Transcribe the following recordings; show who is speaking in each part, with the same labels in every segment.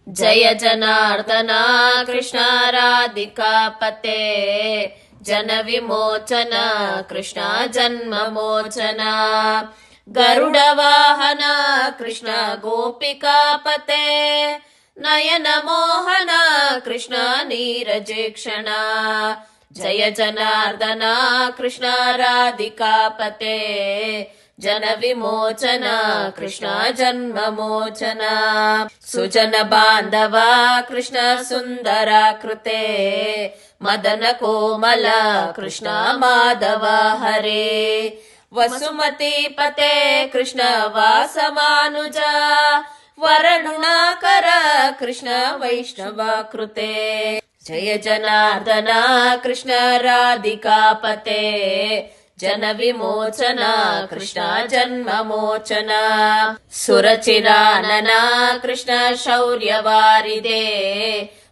Speaker 1: जय जनार्दना कृष्ण राधिकापते जन विमोचन कृष्ण जन्ममोचन गरुड वाहन कृष्ण गोपिकापते नयन मोहन कृष्ण नीरजेक्षण जय जनार्दना कृष्ण राधिकापते जन विमोचन कृष्ण जन्ममोचन सुजन बांधव कृष्ण सुंदराकृते मदन कोमल कृष्ण माधव हरे वसुमती पते कृष्ण वासमानुज वरनुणाकर कृष्ण वैष्णवाकृते जय जनार्दन कृष्ण राधिकापते जन विमोचन कृष्ण जन्ममोचन सुरचिरानन कृष्ण शौर्यवारिदे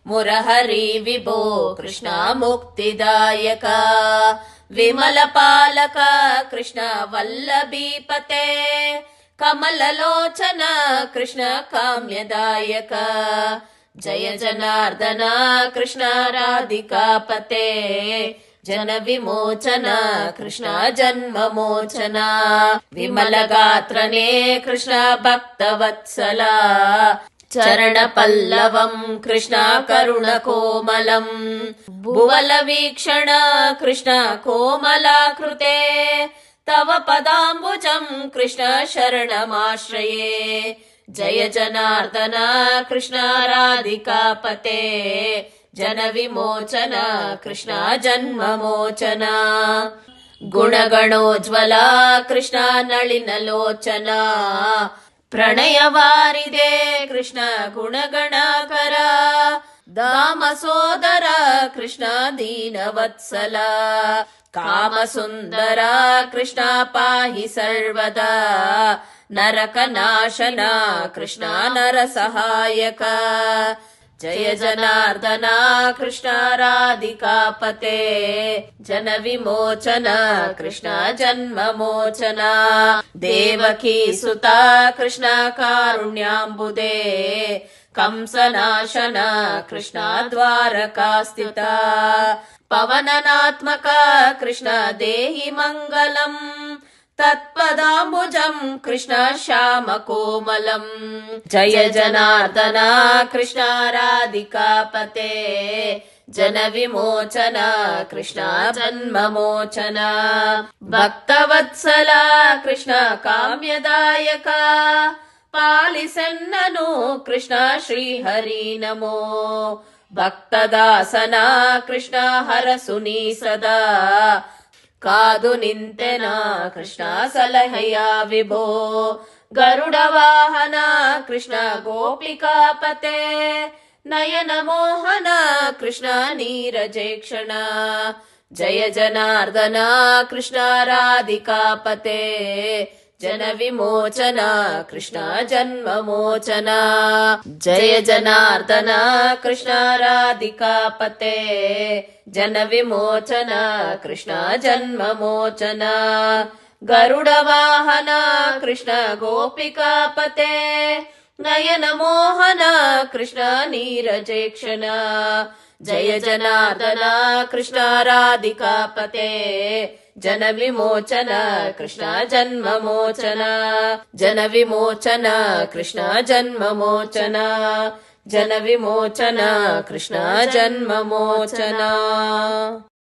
Speaker 1: मुरहरि विभो कृष्ण मुक्तिदायक विमल पालक कृष्ण वल्लभीपते कमललोचन कृष्ण काम्यदायक जय जनार्दन कृष्ण राधिकापते जन विमोचन कृष्ण जन्ममोचन विमल गात्रने कृष्ण भक्तवत्सल चरण पल्लवं कृष्ण करुण कोमलम् भुवल वीक्षण कृष्ण कोमलाकृते तव पदाम्बुजं कृष्ण शरणमाश्रये जय जनार्दन कृष्ण राधिकापते जन विमोचन कृष्ण जन्ममोचन गुणगणोज्ज्वल कृष्ण नलिनलोचन प्रणयवारिदे कृष्ण गुणगणाकर दामसोदर कृष्ण दीनवत्सल कामसुन्दर कृष्ण पाहि सर्वदा नरकनाशन कृष्ण नरसहायक जय जनार्दन कृष्ण राधिकापते जन विमोचन कृष्ण जन्ममोचन देवकी सुता कृष्ण कारुण्याम्बुदे कंसनाशन कृष्ण द्वारकास्थिता पवननात्मक कृष्ण देहि मङ्गलम् तत्पदाम्बुजं कृष्ण श्यामकोमलम् जय जनार्दन कृष्ण राधिकापते जन विमोचन कृष्ण जन्ममोचन भक्तवत्सल कृष्ण काम्यदायक पालिसन्ननु कृष्ण श्रीहरि नमो भक्तदासन कृष्ण हरसुनी सदा ಕಾದು ನಿಂತೆನ ಕೃಷ್ಣ ಸಲಹೆಯ ವಿಭೋ ಗರುಡ ವಾಹನ ಕೃಷ್ಣ ಗೋಪಿಕಾಪತೆ ನಯನ ಮೋಹನ ಕೃಷ್ಣ ನೀರಜೇಕ್ಷಣ ಜಯ ಜನಾರ್ದನ ಕೃಷ್ಣ ರಾಧಿಕಾಪತೆ ಜನ ವಿಮೋಚನ ಕೃಷ್ಣ ಜನ್ಮಮೋಚನ ಜಯ ಜನಾರ್ದನ ಕೃಷ್ಣ ರಾಧಿಕಾಪತೆ जन विमोचन कृष्ण जन्ममोचन गरुड वाहन कृष्ण गोपिकापते नयन मोहन कृष्ण नीरजेक्षण जय जनार्दन कृष्ण राधिकापते जन विमोचन कृष्ण जन्ममोचन जन विमोचन कृष्ण जन्ममोचन जन विमोचन कृष्ण जन्ममोचन।